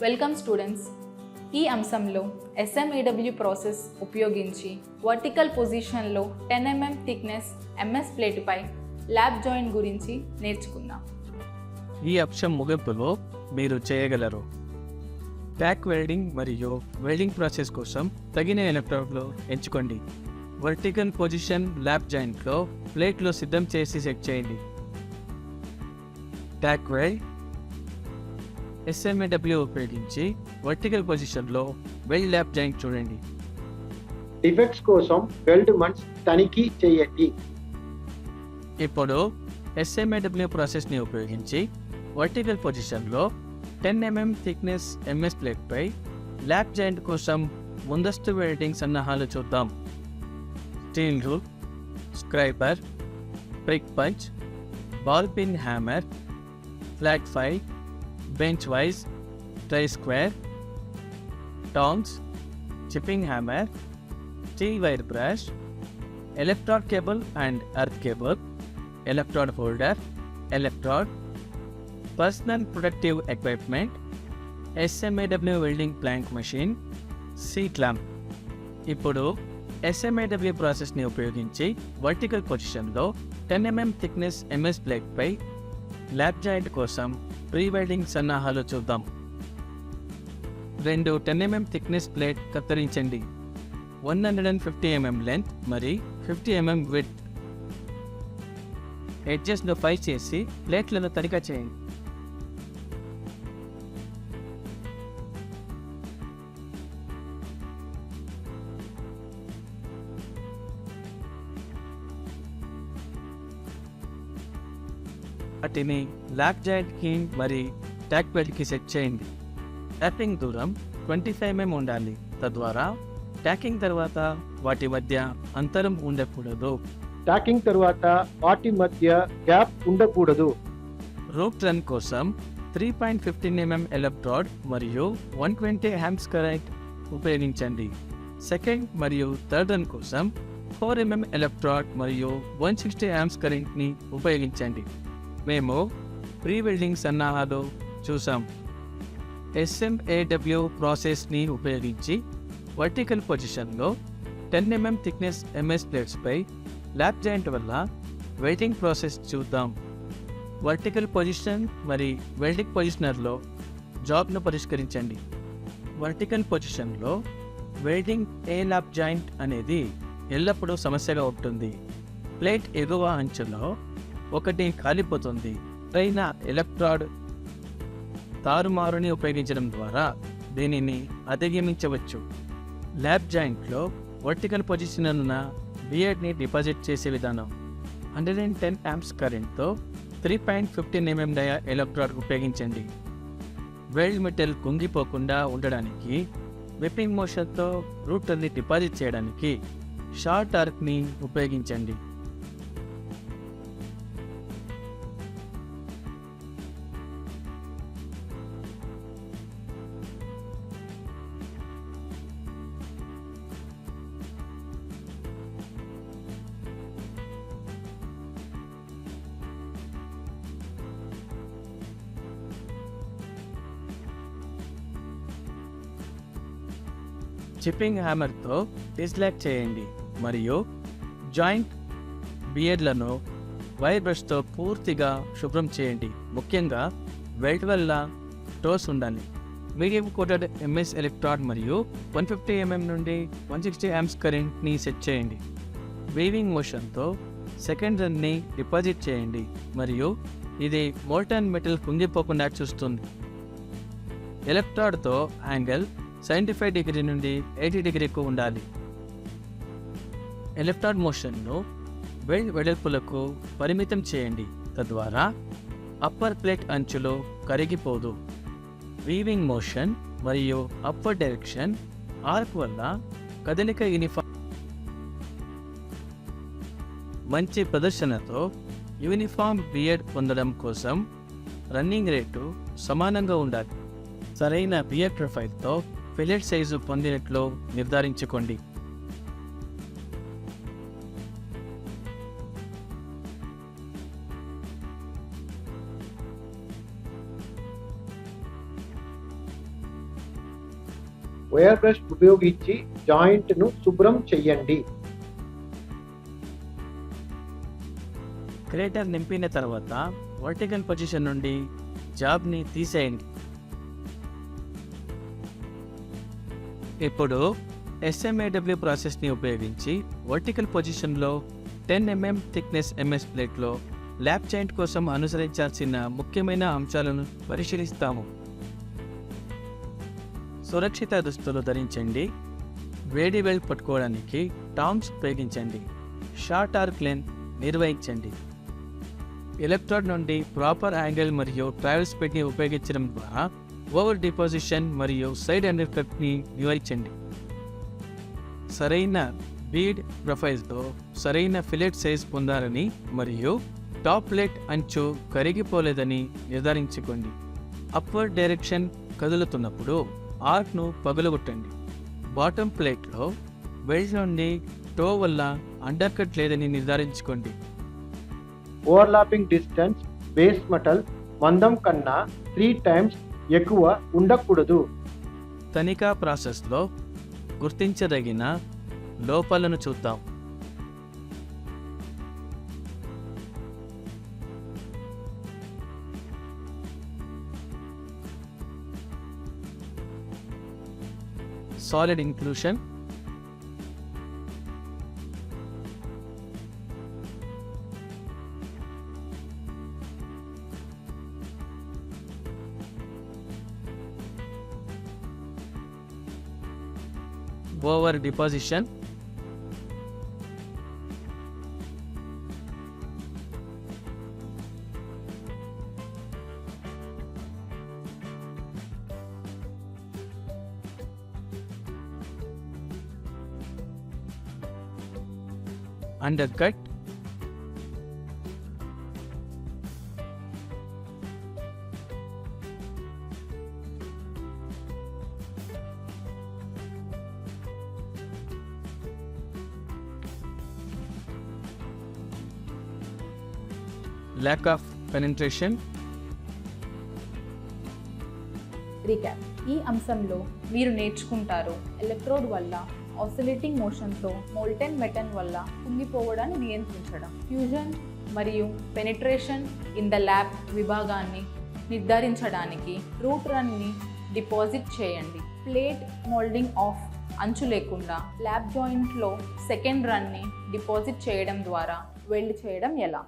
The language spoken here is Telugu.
Welcome students. ఈ అంశంలో SMAW ప్రాసెస్ ఉపయోగించి వర్టికల్ పొజిషన్లో 10 mm థిక్నెస్ MS ప్లేటుపై ల్యాప్ జాయింట్ గురించి నేర్చుకుందాం. ఈ అంశం ముగింపులో మీరు చేయగలరు: ట్యాక్ వెల్డింగ్ మరియు వెల్డింగ్ ప్రాసెస్ కోసం తగిన ఎలక్ట్రోడ్లు ఎంచుకోండి. వర్టికల్ పొజిషన్ ల్యాప్ జాయింట్లో ప్లేట్లో సిద్ధం చేసి సెట్ చేయండి. ట్యాక్ వెల్డ్ SMAW ఉపయోగించి వర్టికల్ పొజిషన్లో వెల్డ్ ల్యాప్ జాయింట్ చూడండి. డిఫెక్ట్స్ కోసం వెల్డ్ మంట్స్ తనిఖీ చేయండి. ఇప్పుడు SMAW ప్రాసెస్ని ఉపయోగించి వర్టికల్ పొజిషన్లో 10 mm థిక్నెస్ MS ప్లేట్పై ల్యాప్ జాయింట్ కోసం ముందస్తు వెల్డింగ్ సన్నాహాలు చూద్దాం. Steel rule, scriber, prick punch, ball pin hammer, flat file, bench vice, try square, tongs, chipping hammer, steel wire brush, electrode cable and earth cable, electrode holder, electrode, personal protective equipment, SMAW welding plant machine, seat lamp. ఇప్పుడు SMAW ప్రాసెస్ని ఉపయోగించి వర్టికల్ పొజిషన్లో 10 mm థిక్నెస్ MS ప్లేట్పై ల్యాప్ జాయింట్ కోసం ప్రీ వెల్డింగ్ సన్నాహాలు చూద్దాం. 2 10 mm థిక్నెస్ ప్లేట్ కత్తిరించండి. 150 mm లెంత్ మరియు 50 mm విడ్త్. ఎడ్జెస్ను ఫై చేసి ప్లేట్లను తనిఖీ చేయండి. వాటిని ల్యాప్ జాయింట్కి మరియు ట్యాక్ వెల్డ్కి సెట్ చేయండి. ట్యాపింగ్ దూరం 25 mm ఉండాలి. తద్వారా ట్యాకింగ్ తర్వాత వాటి మధ్య అంతరం ఉండకూడదు. ట్యాకింగ్ తర్వాత వాటి మధ్య గ్యాప్ ఉండకూడదు. రూట్ రన్ కోసం 3.15 mm ఎలక్ట్రాడ్ మరియు 120 amps కరెంట్ ఉపయోగించండి. సెకండ్ మరియు థర్డ్ రన్ కోసం 4 mm ఎలక్ట్రాడ్ మరియు 160 amps కరెంట్ని ఉపయోగించండి. మేము ప్రీ వెల్డింగ్ సన్నాహాలు చూసాం. SMAW ప్రాసెస్ని ఉపయోగించి వర్టికల్ పొజిషన్లో 10 mm థిక్నెస్ MS ప్లేట్స్పై ల్యాప్ జాయింట్ వల్ల వెల్డింగ్ ప్రాసెస్ చూద్దాం. వర్టికల్ పొజిషన్ మరియు వెల్డింగ్ పొజిషనర్లో జాబ్ను పరిష్కరించండి. వర్టికల్ పొజిషన్లో వెల్డింగ్ ల్యాప్ జాయింట్ అనేది ఎల్లప్పుడూ సమస్యగా ఉంటుంది. ప్లేట్ ఎగువ అంచులో ఒకటి కాలిపోతుంది. పైన ఎలక్ట్రాడ్ తారుమారుని ఉపయోగించడం ద్వారా దీనిని అధిగమించవచ్చు. ల్యాప్ జాయింట్లో వర్టికల్ పొజిషన్ ఉన్న బియర్డ్ని డిపాజిట్ చేసే విధానం: 110 amps కరెంట్తో 3.15 mm డయా ఎలక్ట్రాడ్ ఉపయోగించండి. వెల్డ్ మెటల్ కుంగిపోకుండా ఉండడానికి విప్పింగ్ మోషన్తో రూటర్ని డిపాజిట్ చేయడానికి షార్ట్ ఆర్క్ని ఉపయోగించండి. చిప్పింగ్ హ్యామర్తో డిస్లాక్ చేయండి మరియు జాయింట్ బియర్లను వైర్ బ్రష్తో పూర్తిగా శుభ్రం చేయండి. ముఖ్యంగా వెల్డ్ వల్ల టోస్ ఉండాలి. మీడియం కోటెడ్ MS ఎలక్ట్రాడ్ మరియు 150 mm నుండి 160 amps కరెంట్ని సెట్ చేయండి. వీవింగ్ మోషన్తో సెకండ్ రన్ని డిపాజిట్ చేయండి మరియు ఇది మోల్టన్ మెటల్ కుంగిపోకుండా చూస్తుంది. ఎలక్ట్రాడ్తో యాంగిల్ 75 డిగ్రీ నుండి 80 డిగ్రీకు ఉండాలి. ఎలక్ట్రాడ్ మోషన్ను వెల్డ్ వెడల్పులకు పరిమితం చేయండి. తద్వారా అప్పర్ ప్లేట్ అంచులో కరిగిపోదు. వీవింగ్ మోషన్ మరియు అప్పర్ డైరెక్షన్ ఆర్క్ వల్ల కదలిక యూనిఫామ్. మంచి ప్రదర్శనతో యూనిఫామ్ బియర్డ్ పొందడం కోసం రన్నింగ్ రేటు సమానంగా ఉండాలి. సరైన బియర్డ్ ప్రొఫైల్తో ఫిలెట్ సైజు పొందినట్లు నిర్ధారించుకోండి. వైర్ బ్రష్ ఉపయోగించి జాయింట్ను శుభ్రం చేయండి. క్రేటర్ నింపిన తర్వాత వర్టికల్ పొజిషన్ నుండి జాబ్ని తీసేయండి. ఇప్పుడు SMAW ప్రాసెస్ని ఉపయోగించి వర్టికల్ పొజిషన్లో 10 mm థిక్నెస్ MS ప్లేట్లో ల్యాబ్ జాయింట్ కోసం అనుసరించాల్సిన ముఖ్యమైన అంశాలను పరిశీలిస్తాము. సురక్షిత దుస్తులు ధరించండి. వేడి వెల్డ్ పట్టుకోవడానికి టాంగ్స్ ఉపయోగించండి. షార్ట్ ఆర్క్ లెన్ నిర్వహించండి. ఎలక్ట్రోడ్ నుండి ప్రాపర్ యాంగిల్ మరియు ట్రావెల్ స్పీడ్ని ఉపయోగించడం ద్వారా ఓవర్ డిపోజిషన్ మరియు సైడ్ అండర్ కట్ని నివారించండి. సరైన బీడ్ ప్రొఫైల్తో సరైన ఫిలెట్ సైజ్ పొందాలని మరియు టాప్ ప్లేట్ అంచు కరిగిపోలేదని నిర్ధారించుకోండి. అప్వర్డ్ డైరెక్షన్ కదులుతున్నప్పుడు ఆర్క్ను పగులగొట్టండి. బాటమ్ ప్లేట్లో వెల్డ్ నుండి టో వల్ల అండర్ కట్ లేదని నిర్ధారించుకోండి. ఓవర్లాపింగ్ డిస్టెన్స్ బేస్ మెటల్ మందం కన్నా 3 times ఎక్కువ ఉండకూడదు. తనిఖా ప్రాసెస్లో గుర్తించదగిన లోపాలను చూద్దాం. Solid inclusion, over deposition, undercut, lack of penetration. Recap. ఈ అంశంలో మీరు నేర్చుకుంటారు ఎలక్ట్రోడ్ వల్ల ఆసిలేటింగ్ మోషన్తో మోల్టెన్ మెటల్ వల్ల కుంగిపోవడాన్ని నియంత్రించడం, ఫ్యూజన్ మరియు పెనిట్రేషన్ ఇన్ ద ల్యాబ్ విభాగాన్ని నిర్ధారించడానికి రూట్ రన్ని డిపాజిట్ చేయండి. ప్లేట్ మోల్డింగ్ ఆఫ్ అంచు లేకుండా ల్యాబ్ జాయింట్లో సెకండ్ రన్ని డిపాజిట్ చేయడం ద్వారా వెల్డ్ చేయడం ఎలా?